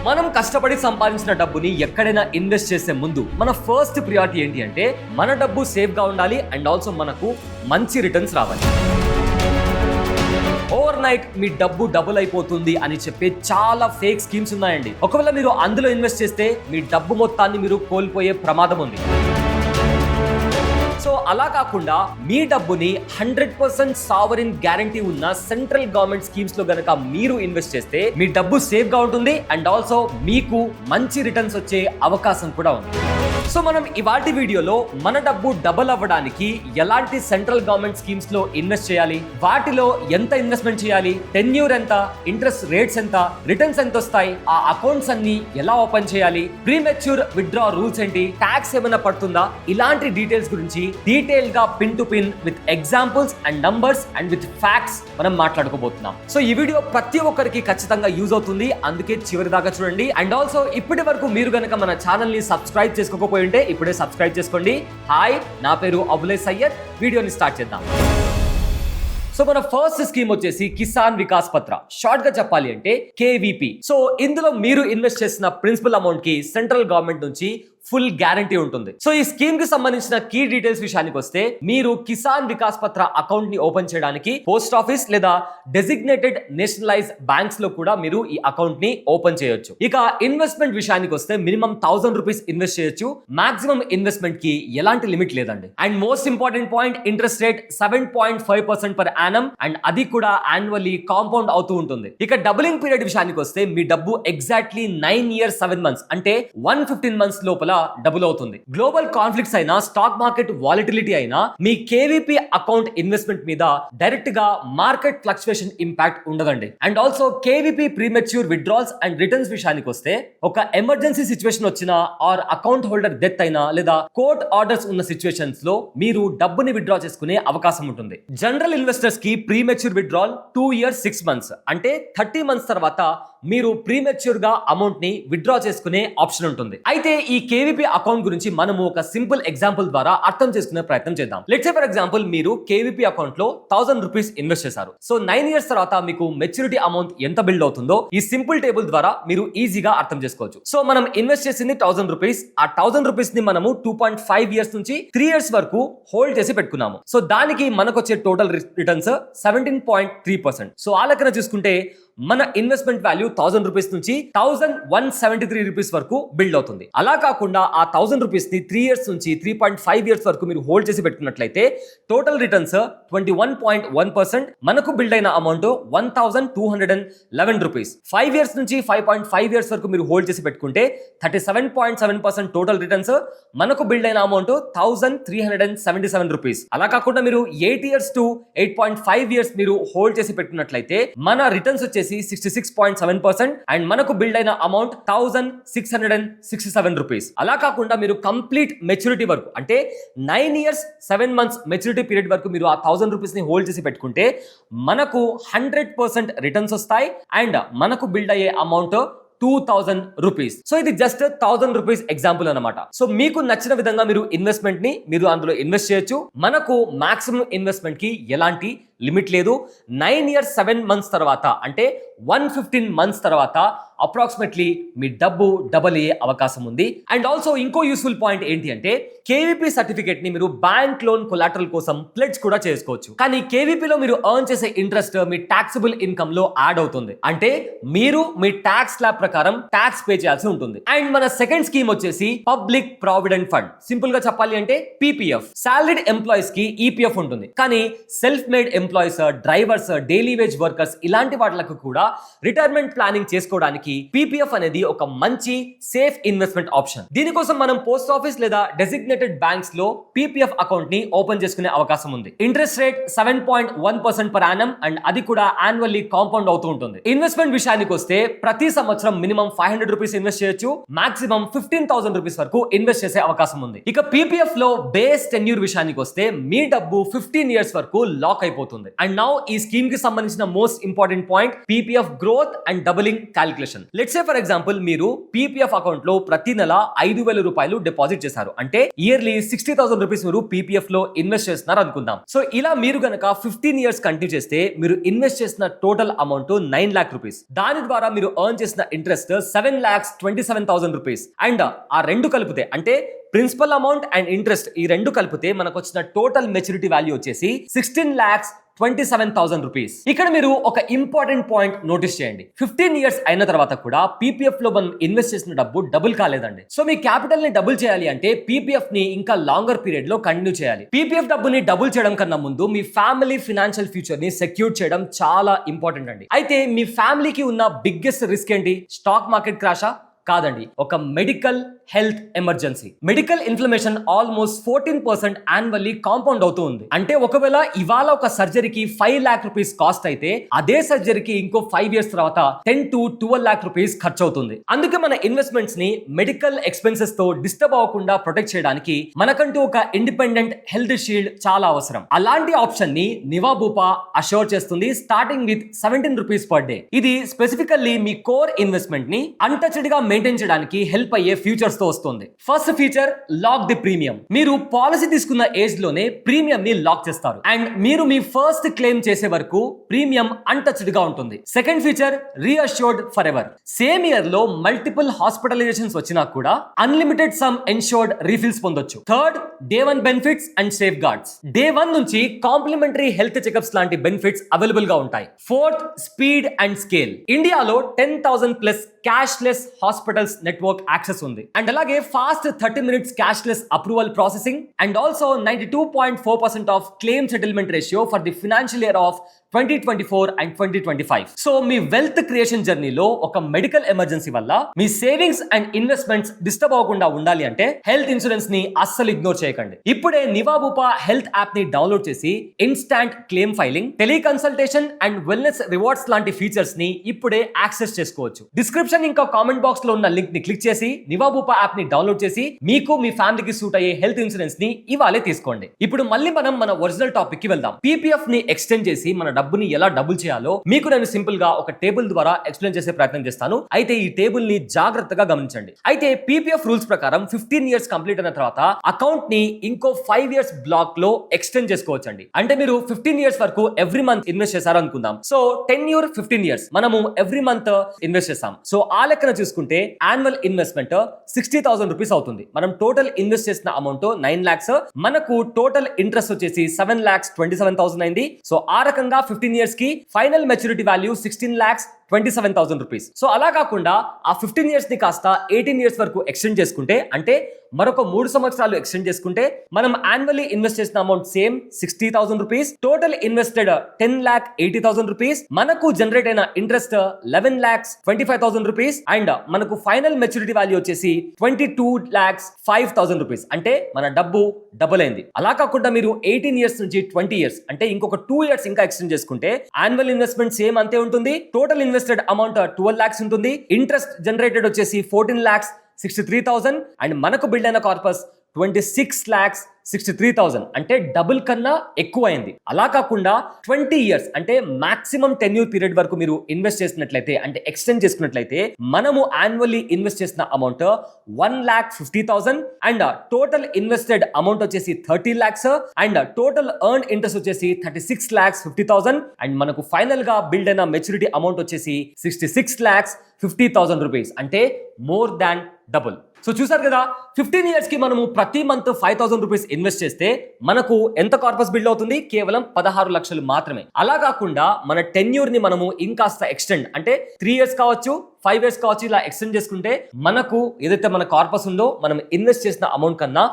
మనం కష్టపడి సంపాదించిన డబ్బుని ఎక్కడైనా ఇన్వెస్ట్ చేసే ముందు మన ఫస్ట్ ప్రియారిటీ ఏంటి అంటే మన డబ్బు సేఫ్ గా ఉండాలి అండ్ ఆల్సో మనకు మంచి రిటర్న్స్ రావాలి. ఓవర్ నైట్ మీ డబ్బు డబుల్ అయిపోతుంది అని చెప్పే చాలా ఫేక్ స్కీమ్స్ ఉన్నాయండి. ఒకవేళ మీరు అందులో ఇన్వెస్ట్ చేస్తే మీ డబ్బు మొత్తాన్ని మీరు కోల్పోయే ప్రమాదం ఉంది. సో అలా కాకుండా మీ డబ్బుని 100% సావరిన్ గ్యారంటీ ఉన్న సెంట్రల్ గవర్నమెంట్ స్కీమ్స్ లో గనక మీరు ఇన్వెస్ట్ చేస్తే మీ డబ్బు సేఫ్ గా ఉంటుంది అండ్ ఆల్సో మీకు మంచి రిటర్న్స్ వచ్చే అవకాశం కూడా ఉంది. సో మనం ఇవాటి వీడియోలో మన డబ్బు డబుల్ అవ్వడానికి ఎలాంటి సెంట్రల్ గవర్నమెంట్ స్కీమ్స్ లో ఇన్వెస్ట్ చేయాలి, వాటిలో ఎంత ఇన్వెస్ట్మెంట్ చేయాలి, టెన్యూర్ ఎంత, ఇంట్రెస్ట్ రేట్స్ ఎంత, రిటర్న్స్ ఎంత వస్తాయి, ఆ అకౌంట్స్ అన్ని ఎలా ఓపెన్ చేయాలి, ప్రీమెచ్యూర్ విత్డ్రా రూల్స్ ఏంటి, ట్యాక్స్ ఏమైనా పడుతుందా, ఇలాంటి డీటెయిల్స్ గురించి డీటెయిల్ గా pin to pin with examples and numbers and with facts మనం మాట్లాడుకోబోతున్నాం. సో ఈ వీడియో ప్రతి ఒక్కరికి ఖచ్చితంగా యూజ్ అవుతుంది, అందుకే చివరి దాకా చూడండి. అండ్ ఆల్సో ఇప్పటి వరకు మీరు గనక మన ఛానల్ ని సబ్స్క్రైబ్ చేసుకోకపోతే ఇప్పుడే సబ్స్క్రైబ్ చేసుకోండి. హాయ్, నా పేరు అబులే సయ్యద్. వీడియోని స్టార్ట్ చేద్దాం. సో మన ఫస్ట్ స్కీమ్ వచ్చేసి కిసాన్ వికాస్ పత్ర, షార్ట్ గా చెప్పాలి అంటే కేవీపీ. సో ఇందులో మీరు ఇన్వెస్ట్ చేసిన ప్రిన్సిపల్ అమౌంట్ కి సెంట్రల్ గవర్నమెంట్ నుంచి ఫుల్ గ్యారంటీ ఉంటుంది. సో ఈ స్కీమ్ కి సంబంధించిన కీ డీటెయిల్స్ విషయానికి వస్తే మీరు కిసాన్ వికాస్ పత్ర అకౌంట్ ని ఓపెన్ చేయడానికి పోస్ట్ ఆఫీస్ లేదా డెసిగ్నేటెడ్ నేషనలైజ్ బ్యాంక్స్ లో కూడా మీరు ఈ అకౌంట్ ని ఓపెన్ చేయొచ్చు. ఇక ఇన్వెస్ట్మెంట్ విషయానికి వస్తే మినిమం 1000 రూపీస్ ఇన్వెస్ట్ చేయొచ్చు. మాక్సిమం ఇన్వెస్ట్మెంట్ కి ఎలాంటి లిమిట్ లేదండి. And most important point, interest rate 7.5% per annum and అది కూడా యాన్యువల్లీ కాంపౌండ్ అవుతూ ఉంటుంది. ఇక డబులింగ్ పీరియడ్ విషయానికి వస్తే మీ డబ్బు ఎగ్జాక్ట్లీ 9 years 7 months అంటే 115 months లోపల డబుల్ అవుతుంది. గ్లోబల్ కాన్ఫ్లిక్ట్స్ అయినా, స్టాక్ మార్కెట్ వాలిటిలిటీ అయినా మీ కేవీపీ అకౌంట్ ఇన్వెస్ట్మెంట్ మీద డైరెక్ట్ గా మార్కెట్ ఫ్లక్చుయేషన్ ఇంపాక్ట్ ఉండదండి. And also KVP premature withdrawals and returns విషయానికి వస్తే ఒక ఎమర్జెన్సీ సిచ్యువేషన్ వచ్చినా ఆర్ అకౌంట్ హోల్డర్ డెత్ అయినా లేదా కోర్ట్ ఆర్డర్స్ ఉన్న సిచ్యువేషన్స్ లో మీరు డబ్బుని విత్డ్రా చేసుకునే అవకాశం ఉంటుంది. జనరల్ ఇన్వెస్టర్స్ కి ప్రీమెచ్యూర్ విత్డ్రాల్ 2 years 6 months అంటే 30 months తర్వాత మీరు ప్రీమెచ్యూర్ గా అమౌంట్ ని విత్డ్రా చేసుకునే ఆప్షన్ ఉంటుంది. అయితే ఈ కేవీపీ అకౌంట్ గురించి మనము ఒక సింపుల్ ఎగ్జాంపుల్ ద్వారా అర్థం చేసుకునే ప్రయత్నం చేద్దాం. లెట్స్ సే ఫర్ ఎగ్జాంపుల్ మీరు కేవీపీ అకౌంట్ లో 1000 రూపీస్ ఇన్వెస్ట్ చేశారు. సో 9 years తర్వాత మీకు మెచ్యూరిటీ అమౌంట్ ఎంత బిల్డ్ అవుతుందో ఈ సింపుల్ టేబుల్ ద్వారా మీరు ఈజీగా అర్థం చేసుకోవచ్చు. సో మనం ఇన్వెస్ట్ చేసింది 1000 రూపీస్. ఆ 1000 రూపీస్ ని మనము 2.5 years నుంచి 3 years వరకు హోల్డ్ చేసి పెట్టుకున్నాము. సో దానికి మనకు వచ్చే టోటల్ రిటర్న్స్ 17.3%. సో ఆ లెక్కన చూసుకుంటే మన ఇన్వెస్ట్మెంట్ వాల్యూ 1000 రూపీస్ నుంచి 1173 రూపీస్ వరకు బిల్డ్ అవుతుంది. అలా కాకుండా ఆ 1000 రూపీస్ ని 3 years నుంచి 3.5 years వరకు మీరు హోల్డ్ చేసి పెట్టుకున్నట్లయితే టోటల్ రిటర్న్స్ 21.1%. మనకు బిల్డ్ అయిన అమౌంట్ 1211 రూపీస్. 5 years నుంచి 5.5 years వరకు మీరు హోల్డ్ చేసి పెట్టుకుంటే 37.7% టోటల్ రిటర్న్స్. మనకు బిల్డ్ అయిన అమౌంట్ 1377 రూపీస్. అలా కాకుండా మీరు 8 years to 8.5 years మీరు హోల్డ్ చేసి పెట్టుకున్నట్లయితే మన రిటర్న్స్ వచ్చేసి 66.7% అండ్ మనకు బిల్డ్ అయిన అమౌంట్ 1667 రూపీస్. అలా కాకుండా మీరు కంప్లీట్ మెచ్యూరిటీ వరకు అంటే 9 years 7 months మెచ్యూరిటీ పీరియడ్ వరకు మీరు ఆ 1000 రూపీస్ ని హోల్డ్ చేసి పెట్టుకుంటే మనకు 100% రిటర్న్స్ వస్తాయి అండ్ మనకు బిల్డ్ అయ్యే అమౌంట్ 2000 రూపీస్. సో ఇది జస్ట్ 1000 రూపీస్ ఎగ్జాంపుల్ అనమాట. సో మీకు నచ్చిన విధంగా మీరు ఇన్వెస్ట్మెంట్ ని మీరు అందులో ఇన్వెస్ట్ చేయొచ్చు. మనకు మాక్సిమం ఇన్వెస్ట్మెంట్ కి ఎలాంటి లిమిట్ లేదు. 9 years 7 months తర్వాత అంటే 115 months తర్వాత అప్రాక్సిమేట్లీ మీ డబ్బు డబుల్ అయ్యే అవకాశం ఉంది. అండ్ ఆల్సో ఇంకో యూస్ఫుల్ పాయింట్ ఏంటి అంటే కేవీపీ సర్టిఫికేట్ ని మీరు బ్యాంక్ లోన్ కొలాటరల్ కోసం ప్లెడ్జ్ కూడా చేసుకోవచ్చు. కానీ కేవీపీలో మీరు ఎర్న్ చేసే ఇంట్రెస్ట్ మీ టాక్సబుల్ ఇన్కమ్ లో యాడ్ అవుతుంది. అంటే మీరు మీ ట్యాక్స్ స్లాబ్ ప్రకారం ట్యాక్స్ పే చేయాల్సి ఉంటుంది. అండ్ మన సెకండ్ స్కీమ్ వచ్చేసి పబ్లిక్ ప్రావిడెంట్ ఫండ్. సింపుల్ గా చెప్పాలి అంటే పీపీఎఫ్. సాలరీడ్ ఎంప్లాయీస్ కి ఈపీఎఫ్ ఉంటుంది, కానీ self made employees, drivers, daily wage workers ఇలాంటి వాటికి కూడా రిటైర్మెంట్ ప్లానింగ్ చేసుకోవడానికి పీపీఎఫ్ అనేది ఒక మంచి సేఫ్ ఇన్వెస్ట్మెంట్ ఆప్షన్. దీనికోసం మనం పోస్ట్ ఆఫీస్ లేదా డెసిగ్నేటెడ్ బ్యాంక్స్ లో పీపీఎఫ్ అకౌంట్ ని ఓపెన్ చేసుకునే అవకాశం ఉంది. Interest rate 7.1% per annum and అది కూడా యాన్యువల్లీ కాంపౌండ్ అవుతూ ఉంటుంది. ఇన్వెస్ట్మెంట్ విషయానికి వస్తే ప్రతి సంవత్సరం మినిమం 500 రూపీస్ ఇన్వెస్ట్ చేయొచ్చు. మాక్సిమం 15,000 రూపీస్ వరకు ఇన్వెస్ట్ చేసే అవకాశం ఉంది. ఇక పీపీఎఫ్ లో బేస్ టెన్యూర్ విషయానికి వస్తే మీ డబ్బు 15 years వరకు లాక్ అయిపోతుంది. అండ్ నౌ ఈ స్కీమ్ కి సంబంధించిన most important point PPF growth and doubling calculation. Calculation. Let's say for example మీరు పీపీఎఫ్ అకౌంట్ లో ప్రతి నెల 5,000 రూపాయలు డిపాజిట్ చేశారు అంటే ఇయర్లీ 60,000 రూపీస్ మీరు పీపీఎఫ్ లో ఇన్వెస్ట్ చేస్తున్నారు అనుకుందాం. సో ఇలా మీరు గనక 15 ఇయర్స్ కంటిన్యూ చేస్తే మీరు ఇన్వెస్ట్ చేసిన టోటల్ అమౌంట్ 9 lakh రూపీస్. దాని ద్వారా మీరు ఎర్న్ చేసిన ఇంట్రెస్ట్ 7,27,000 రూపీస్. అండ్ ఆ రెండు కలిపితే అంటే ప్రిన్సిపల్ అమౌంట్ అండ్ ఇంట్రెస్ట్ ఈ రెండు కలిపితే మనకు వచ్చిన టోటల్ మెచ్యూరిటీ వాల్యూ వచ్చేసి 16,27,000 రూపీస్. ఇక్కడ మీరు ఒక ఇంపార్టెంట్ పాయింట్ నోటీస్ చేయండి. 15 ఇయర్స్ అయిన తర్వాత కూడా పీపీఎఫ్ లో మనం ఇన్వెస్ట్ చేసిన డబ్బు డబుల్ కాలేదండి. సో మీ క్యాపిటల్ ని డబుల్ చేయాలి అంటే పీపీఎఫ్ ని ఇంకా లాంగర్ పీరియడ్ లో కంటిన్యూ చేయాలి. పీపీఎఫ్ డబ్బుని డబుల్ చేయడం కన్నా ముందు మీ ఫ్యామిలీ ఫినాన్షియల్ ఫ్యూచర్ ని సెక్యూర్ చేయడం చాలా ఇంపార్టెంట్ అండి. అయితే మీ ఫ్యామిలీకి ఉన్న బిగ్గెస్ట్ రిస్క్ ఏంటి? స్టాక్ మార్కెట్ క్రాషా? కాదండి, ఒక medical health emergency. Medical inflammation almost 14% annually compound అవుతూ ఉంది. అంటే ఒకవేళ ఇవాళ ఒక సర్జరీకి 5 lakh రూపీస్ కాస్ట్ అయితే అదే సర్జరీకి ఇంకో 5 years తర్వాత 10 to 12 lakh రూపీస్ ఖర్చు అవుతుంది. అందుకే మన ఇన్వెస్ట్మెంట్స్ ని మెడికల్ ఎక్స్పెన్సెస్ తో డిస్టర్బ్ అవ్వకుండా ప్రొటెక్ట్ చేయడానికి మనకంటూ ఒక ఇండిపెండెంట్ హెల్త్ షీల్డ్ చాలా అవసరం. అలాంటి ఆప్షన్ ని నివాబూపా అష్యూర్ చేస్తుంది starting with 17 rupees per day. ఇది స్పెసిఫికల్లీ మీ కోర్ ఇన్వెస్ట్మెంట్ ని అన్టచ్డ్ గా మెయింటైన్ చేయడానికి హెల్ప్ అయ్యే ఫీచర్స్ తో వస్తుంది. First feature, lock the premium. మీరు పాలసీ తీసుకున్న ఏజ్ లోనే ప్రీమియం ని లాక్ చేస్తారు అండ్ మీరు మీ ఫస్ట్ క్లెయిమ్ చేసే వరకు ప్రీమియం అన్టచ్డ్ గా ఉంటుంది. Second feature, reassured forever. Same year లో మల్టిపుల్ హాస్పిటలైజేషన్స్ వచ్చినా కూడా అన్లిమిటెడ్ సమ్ ఎన్షూర్డ్ రీఫిల్స్ పొందొచ్చు. Third, day 1 benefits and safeguards. Day 1 నుంచి కాంప్లిమెంటరీ హెల్త్ చెకప్స్ లాంటి బెనిఫిట్స్ అవైలబుల్ గా ఉంటాయి. Fourth, speed and scale. ఇండియాలో 10,000+ క్యాష్లెస్ హాస్పిటల్స్ నెట్వర్క్ యాక్సెస్ ఉంది అండ్ అలాగే fast 30 minutes cashless approval processing and also 92.4% of claim settlement ratio for the financial year of 2024 and 2025. So me wealth creation జర్నీలో ఒక medical emergency వల్ల మీ savings and investments disturb అవ్వకుండా ఉండాలి అంటే health insurance ని అస్సలు ఇగ్నోర్ చేయకండి. ఇప్పుడే నివాబూపా హెల్త్ యాప్ ని డౌన్లోడ్ చేసి instant claim filing, teleconsultation and wellness rewards లాంటి ఫీచర్స్ ని ఇప్పుడే యాక్సెస్ చేసుకోవచ్చు. డిస్క్రిప్షన్ ఇంకా కామెంట్ బాక్స్ లో ఉన్న లింక్ ని క్లిక్ చేసి నివాబూపా యాప్ ని డౌన్లోడ్ చేసి మీకు మీ ఫ్యామిలీకి సూట్ అయ్యే హెల్త్ ఇన్సూరెన్స్ ని ఇవాళే తీసుకోండి. ఇప్పుడు మళ్ళీ మనం మన ఒరిజినల్ టాపిక్ కి వెళ్దాం. పీపీఎఫ్ ని ఎక్స్టెండ్ చేసి మన డబ్బుని ఎలా డబుల్ చేయాలో మీకు నేను సింపుల్ గా ఒక టేబుల్ ద్వారా ఎక్స్ప్లెయిన్ చేసే ప్రయత్నం చేస్తాను. అయితే ఈ టేబుల్ ని జాగ్రత్తగా గమనించండి. అయితే పీపీఎఫ్ రూల్స్ ప్రకారం 15 ఇయర్స్ కంప్లీట్ అయిన తర్వాత అకౌంట్ ని ఇంకో 5 years బ్లాక్ లో ఎక్స్టెండ్ చేసుకోవచ్చండి. అంటే మీరు 15 ఇయర్స్ వరకు ఎవ్రీ మంత్ ఇన్వెస్ట్ చేశారు అనుకుందాం. సో 10 15 years మనము ఎవ్రీ మంత్ ఇన్వెస్ట్ చేస్తాం. సో ఆ లెక్కన చూసుకుంటే యాన్యువల్ ఇన్వెస్ట్మెంట్ 60,000 రూపీస్ అవుతుంది. మనం టోటల్ ఇన్వెస్ట్ చేసిన అమౌంట్ 9 lakhs. మనకు టోటల్ ఇంట్రెస్ట్ వచ్చేసి 7,27,000 అయింది. సో ఆ రకంగా 15 years కి final maturity value 16,27,000 rupees. So అలా కాకుండా ఆ 15 years ని కాస్త 18 years వరకు ఎక్స్టెండ్ చేసుకుంటే అంటే మరొక 3 సంవత్సరాలు ఎక్స్టెండ్ చేసుకుంటే మనం యాన్యువల్లీ ఇన్వెస్ట్ చేసిన amount same 60,000 rupees. Total invested 10,80,000 rupees. మనకు జనరేట్ అయిన ఇంట్రెస్ట్ 11,25,000 రూపీస్ అండ్ మనకు ఫైనల్ మెచ్యూరిటీ వాల్యూ వచ్చేసి 22,05,000 రూపీస్. అంటే మన డబ్బు డబుల్ అయింది. అలా కాకుండా మీరు 18 years నుంచి 20 years అంటే ఇంకొక 2 years ఇంకా ఎక్స్టెండ్ చేసుకుంటే యాన్యువల్ ఇన్వెస్ట్మెంట్ సేమ్ అంతే ఉంటుంది. టోటల్ ఇన్వెస్టెడ్ అమౌంట్ 12 lakhs ఉంటుంది. ఇంట్రెస్ట్ జనరేటెడ్ వచ్చేసి 14,63,000 అండ్ మనకు బిల్డ్ అయిన కార్పస్ 26,63,000 అంటే డబుల్ కన్నా ఎక్కువ అయింది. అలా కాకుండా 20 years అంటే మాక్సిమం టెన్యూర్ పీరియడ్ వరకు మీరు ఇన్వెస్ట్ చేసినట్లయితే అంటే ఎక్స్టెండ్ చేసుకున్నట్లయితే మనము యాన్యువల్లీ ఇన్వెస్ట్ చేసిన amount 1,50,000 and total invested amount వచ్చేసి 30 lakhs and total earn interest వచ్చేసి 36,50,000 అండ్ మనకు ఫైనల్ గా బిల్డ్ అయిన మెచ్యూరిటీ అమౌంట్ వచ్చేసి 66,50,000 రూపీస్ అంటే మోర్ దాన్ డబుల్. సో చూసారు కదా, 15 years కి మనము ప్రతి మంత్ 5,000 రూపీస్ ఇన్వెస్ట్ చేస్తే మనకు ఎంత కార్పస్ బిల్డ్ అవుతుంది? కేవలం 16 లక్షలు మాత్రమే. అలా కాకుండా మన టెన్యూర్ ని మనము ఇంకాస్త ఎక్స్టెండ్ అంటే 3 years కావచ్చు, 5 years కావచ్చు, ఇలా ఎక్స్టెండ్ చేసుకుంటే మనకు ఏదైతే మన కార్పస్ ఉందో మనం ఇన్వెస్ట్ చేసిన అమౌంట్ కన్నా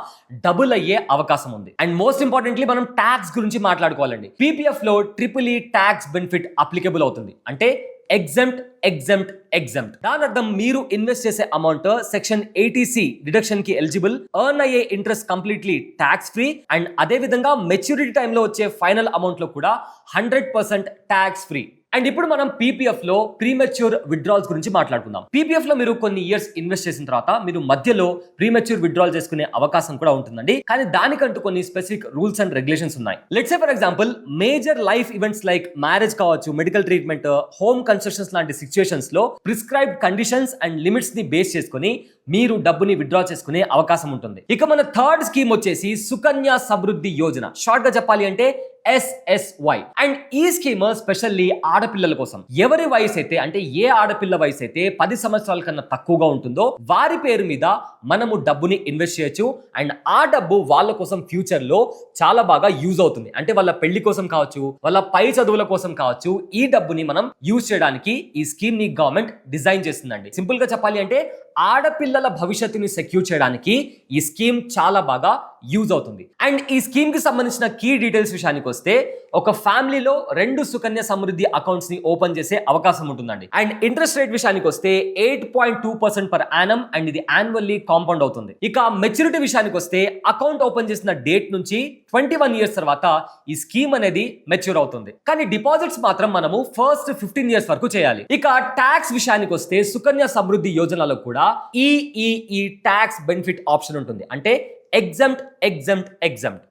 డబుల్ అయ్యే అవకాశం ఉంది. అండ్ మోస్ట్ ఇంపార్టెంట్లీ మనం ట్యాక్స్ గురించి మాట్లాడుకోవాలండి. పీపీఎఫ్ లో ట్రిపుల్ ట్యాక్స్ బెనిఫిట్ అప్లికబుల్ అవుతుంది. అంటే ఎగ్జెంప్ట్ దాని అర్థం మీరు ఇన్వెస్ట్ చేసే అమౌంట్ సెక్షన్ 80C డిడక్షన్ కి ఎలిజిబుల్, ఎర్న్ అయ్యే interest completely tax free and అదే విధంగా మెచ్యూరిటీ టైంలో వచ్చే ఫైనల్ అమౌంట్ లో కూడా 100% ట్యాక్స్ ఫ్రీ. అండ్ ఇప్పుడు మనం పీపీఎఫ్ లో ప్రీమెచ్యూర్ విత్డ్రాల్స్ గురించి మాట్లాడుకుందాం. పీపీఎఫ్ లో మీరు కొన్ని ఇయర్స్ ఇన్వెస్ట్ చేసిన తర్వాత మీరు మధ్యలో ప్రీమెచ్యూర్ విత్డ్రాల్ చేసుకునే అవకాశం కూడా ఉంటుందండి. కానీ దానికంటూ కొన్ని స్పెసిఫిక్ రూల్స్ అండ్ రెగ్యులేషన్స్ ఉన్నాయి. Let's say for example major life events like marriage కావచ్చు, మెడికల్ ట్రీట్మెంట్, హోమ్ కన్స్ట్రక్షన్స్ లాంటి సిచ్యుయేషన్స్ లో ప్రిస్క్రైబ్డ్ కండిషన్స్ అండ్ లిమిట్స్ ని బేస్ చేసుకుని మీరు డబ్బుని విత్డ్రా చేసుకునే అవకాశం ఉంటుంది. ఇక మన థర్డ్ స్కీమ్ వచ్చేసి సుకన్య సమృద్ధి యోజన, షార్ట్ గా చెప్పాలి అంటే SSY. అండ్ ఈ స్కీమ్ స్పెషల్లీ ఆడపిల్లల కోసం. ఎవరి వయసు అయితే అంటే ఏ ఆడపిల్ల వయసు అయితే 10 సంవత్సరాల కన్నా తక్కువగా ఉంటుందో వారి పేరు మీద మనము డబ్బుని ఇన్వెస్ట్ చేయొచ్చు. అండ్ ఆ డబ్బు వాళ్ళ కోసం ఫ్యూచర్ లో చాలా బాగా యూజ్ అవుతుంది. అంటే వాళ్ళ పెళ్లి కోసం కావచ్చు, వాళ్ళ పై చదువుల కోసం కావచ్చు, ఈ డబ్బుని మనం యూజ్ చేయడానికి ఈ స్కీమ్ ని గవర్నమెంట్ డిజైన్ చేస్తుందండి. సింపుల్ గా చెప్పాలి అంటే ఆడపిల్లల భవిష్యత్తుని సెక్యూర్ చేయడానికి ఈ స్కీమ్ చాలా బాగా యూజ్ అవుతుంది. అండ్ ఈ స్కీమ్ కి సంబంధించిన కీ డీటెయిల్స్ విషయానికి వస్తే ఒక ఫ్యామిలీలో 2 సుకన్య సమృద్ధి అకౌంట్స్ ని ఓపెన్ చేసే అవకాశం ఉంటుందండి. అండ్ ఇంట్రెస్ట్ రేట్ విషయానికి వస్తే 8.2% పర్ యానం అండ్ ఇది యాన్యువల్లీ కాంపౌండ్ అవుతుంది. ఇక మెచ్యూరిటీ విషయానికి వస్తే అకౌంట్ ఓపెన్ చేసిన డేట్ నుంచి 21 ఇయర్స్ తర్వాత ఈ స్కీమ్ అనేది మెచ్యూర్ అవుతుంది. కానీ డిపాజిట్స్ మాత్రం మనము ఫస్ట్ 15 ఇయర్స్ వరకు చేయాలి. ఇక ట్యాక్స్ విషయానికి వస్తే సుకన్య సమృద్ధి యోజనలో కూడా ఈ ట్యాక్స్ బెనిఫిట్ ఆప్షన్ ఉంటుంది. అంటే exempt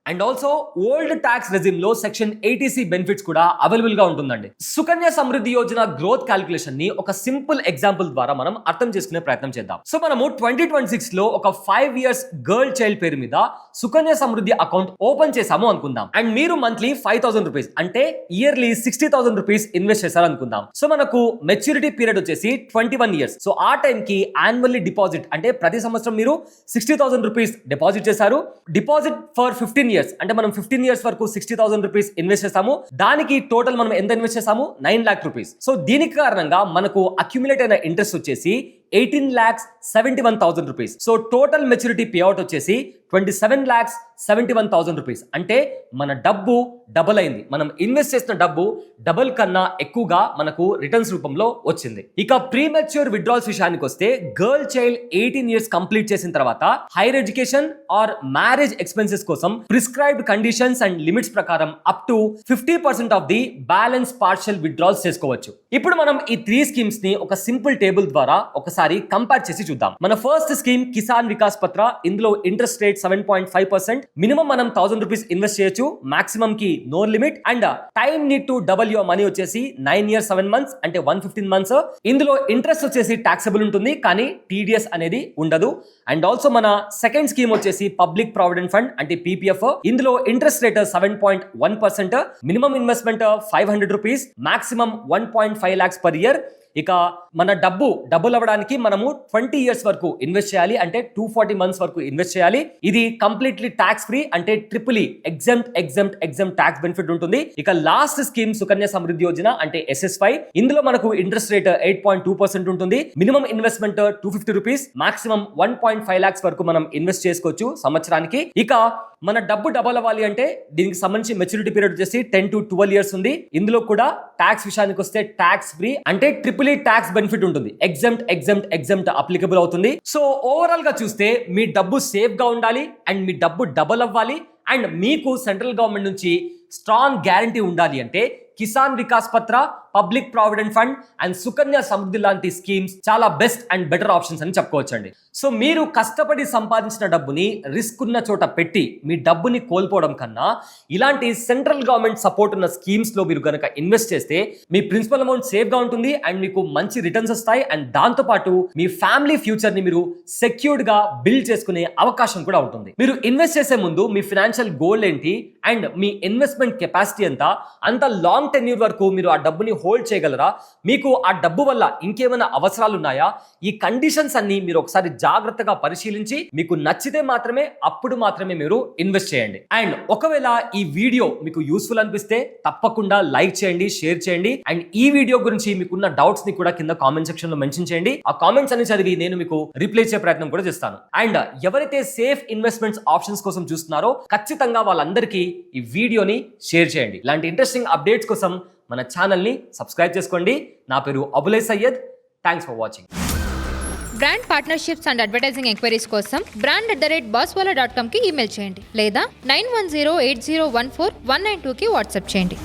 and also old tax regime లో సెక్షన్ 80C బెనిఫిట్స్ కూడా అవైలబుల్ గా ఉంటుందండి. సుకన్య సమృద్ధి యోజన గ్రోత్ క్యాలిక్యులేషన్ ని ఒక సింపుల్ ఎగ్జాంపుల్ ద్వారా మనం అర్థం చేసుకునే ప్రయత్నం చేద్దాం. సో మనము 2026 లో ఒక 5 ఇయర్స్ గర్ల్ చైల్డ్ పేరు మీద సుకన్య సమృద్ధి అకౌంట్ ఓపెన్ చేసాము అనుకుందాం. అండ్ మీరు మంత్లీ 5,000 రూపీస్ అంటే ఇయర్లీ 60,000 రూపీస్ ఇన్వెస్ట్ చేశారు అనుకుందాం. సో మనకు మెచ్యూరిటీ పీరియడ్ వచ్చేసి 21 ఇయర్స్. సో ఆ టైం కి యాన్యువల్లీ డిపాజిట్ అంటే ప్రతి సంవత్సరం మీరు 60,000 రూపీస్ డిపాజిట్ చేశారు. డిపాజిట్ ఫర్ 15 ఇయర్స్ అంటే మనం 15 ఇయర్స్ వరకు 60,000 రూపీస్ ఇన్వెస్ట్ చేసాము. దానికి టోటల్ మనం ఎంత ఇన్వెస్ట్ చేసాము? 9 లాక్ రూపీస్. సో దీనికి కారణంగా మనకు అక్యుములేట్ అయిన ఇంట్రెస్ట్ వచ్చేసి 18,71,000 rupees. So total maturity payout వచ్చేసి 27,71,000 రూపీస్. అంటే మన డబ్బు డబుల్ అయింది. మనం ఇన్వెస్ట్ చేసిన డబ్బు డబుల్ కన్నా ఎక్కువగా మనకు రిటర్న్స్ రూపంలో వచ్చింది. ఇక ప్రీమెచ్యూర్ విత్డ్రాల్స్ విషయానికి వస్తే గర్ల్ చైల్డ్ 18 ఇయర్స్ కంప్లీట్ చేసిన తర్వాత higher education or marriage expenses కోసం ప్రిస్క్రైబ్డ్ కండిషన్స్ అండ్ లిమిట్స్ ప్రకారం up to 50% of the balance partial withdrawals చేసుకోవచ్చు. ఇప్పుడు మనం ఈ 3 స్కీమ్స్ ని ఒక సింపుల్ టేబుల్ ద్వారా ఒకసారి కంపేర్ చేసి చూద్దాం. మన ఫస్ట్ స్కీమ్ కిసాన్ వికాస్ పత్ర. ఇందులో ఇంట్రెస్ట్ రేట్ 7.5%. మినిమం మనం 1,000 రూపీస్ ఇన్వెస్ట్ చేయొచ్చు. మాక్సిమం కి no limit. And time need to double your money వచ్చేసి 9 years 7 months అంటే 115 months. ఇందులో ఇంట్రెస్ట్ వచ్చేసి టాక్సబుల్ ఉంటుంది కానీ TDS అనేది ఉండదు. అండ్ ఆల్సో మన సెకండ్ స్కీమ్ వచ్చేసి పబ్లిక్ ప్రావిడెంట్ ఫండ్ అంటే PPF. ఇందులో interest rate 7.1%. Minimum investment 500 rupees, maximum 1.5 lakhs per year. ఇక మన డబ్బు డబుల్ అవ్వడానికి మనము 20 ఇయర్స్ వరకు ఇన్వెస్ట్ చేయాలి. అంటే 240 months వరకు ఇన్వెస్ట్ చేయాలి. ఇది కంప్లీట్లీ ట్యాక్స్ ఫ్రీ అంటే ట్రిపుల్ ఎగ్జామ్ట్ ట్యాక్స్ బెనిఫిట్ ఉంటుంది. ఇక లాస్ట్ స్కీమ్ సుకన్య సమృద్ధి యోజన అంటే SSY. ఇందులో మనకు ఇంట్రెస్ట్ రేట్ 8.2% ఉంటుంది. Minimum investment 250 rupees, maximum 1.5 lakhs వరకు మనం ఇన్వెస్ట్ చేసుకోవచ్చు సంవత్సరానికి. ఇక మన డబ్బు డబల్ అవ్వాలి అంటే దీనికి సంబంధించి మెచ్యూరిటీ పీరియడ్ వచ్చేసి 10 to 12 years ఉంది. ఇందులో కూడా ట్యాక్స్ విషయానికి వస్తే ట్యాక్స్ ఫ్రీ అంటే ట్రిపుల్ ట్యాక్స్ బెనిఫిట్ ఉంటుంది. ఎగ్జామ్ట్ అప్లికబుల్ అవుతుంది. సో ఓవరాల్ గా చూస్తే మీ డబ్బు సేఫ్ గా ఉండాలి అండ్ మీ డబ్బు డబల్ అవ్వాలి అండ్ మీకు సెంట్రల్ గవర్నమెంట్ నుంచి స్ట్రాంగ్ గ్యారంటీ ఉండాలి అంటే Kisan Vikas Patra, public provident fund and Sukanya Samriddhi లాంటి స్కీమ్స్ చాలా బెస్ట్ అండ్ బెటర్ ఆప్షన్స్ అని చెప్పుకోవచ్చండి. సో మీరు కష్టపడి సంపాదించిన డబ్బుని రిస్క్ ఉన్న చోట పెట్టి మీ డబ్బుని కోల్పోవడం కన్నా ఇలాంటి సెంట్రల్ గవర్నమెంట్ సపోర్ట్ ఉన్న స్కీమ్స్ లో మీరు గనక ఇన్వెస్ట్ చేస్తే మీ ప్రిన్సిపల్ అమౌంట్ సేఫ్ గా ఉంటుంది అండ్ మీకు మంచి రిటర్న్స్ వస్తాయి. అండ్ దాంతో పాటు మీ ఫ్యామిలీ ఫ్యూచర్ ని మీరు సెక్యూర్డ్ గా బిల్డ్ చేసుకునే అవకాశం కూడా ఉంటుంది. మీరు ఇన్వెస్ట్ చేసే ముందు మీ ఫైనాన్షియల్ గోల్ ఏంటి అండ్ మీ ఇన్వెస్ట్మెంట్ కెపాసిటీ ఎంత, అంత లాంగ్ టెన్యూర్ వరకు మీరు ఆ డబ్బుని హోల్డ్ చేయగలరా, మీకు ఆ డబ్బు వల్ల ఇంకేమైనా అవసరాలు ఉన్నాయా, ఈ కండిషన్స్ అన్ని మీరు ఒకసారి జాగ్రత్తగా పరిశీలించి మీకు నచ్చితే అప్పుడు మాత్రమే మీరు ఇన్వెస్ట్ చేయండి. అండ్ ఒకవేళ ఈ వీడియో మీకు యూస్ఫుల్ అనిపిస్తే తప్పకుండా లైక్ చేయండి, షేర్ చేయండి. అండ్ ఈ వీడియో గురించి మీకున్న డౌట్స్ ని కూడా కింద కామెంట్ సెక్షన్ లో మెన్షన్ చేయండి. ఆ కామెంట్స్ అన్ని చదివి నేను మీకు రిప్లై చేసే ప్రయత్నం కూడా చేస్తాను. అండ్ ఎవరైతే సేఫ్ ఇన్వెస్ట్మెంట్స్ ఆప్షన్స్ కోసం చూస్తున్నారో ఖచ్చితంగా వాళ్ళందరికీ ఈ వీడియోని షేర్ చేయండి. ఇలాంటి ఇంట్రెస్టింగ్ అప్డేట్స్ కోసం మన ఛానల్ని సబ్స్క్రైబ్ చేసుకోండి. నా పేరు Abulai Sayyad. Thanks for watching. Brand partnerships and advertising enquiries కోసం brand@bosswala.com కి ఈమెయిల్ చేయండి లేదా 9108014192కి వాట్సాప్ చేయండి.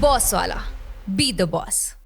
బాస్వాలా, Be the boss.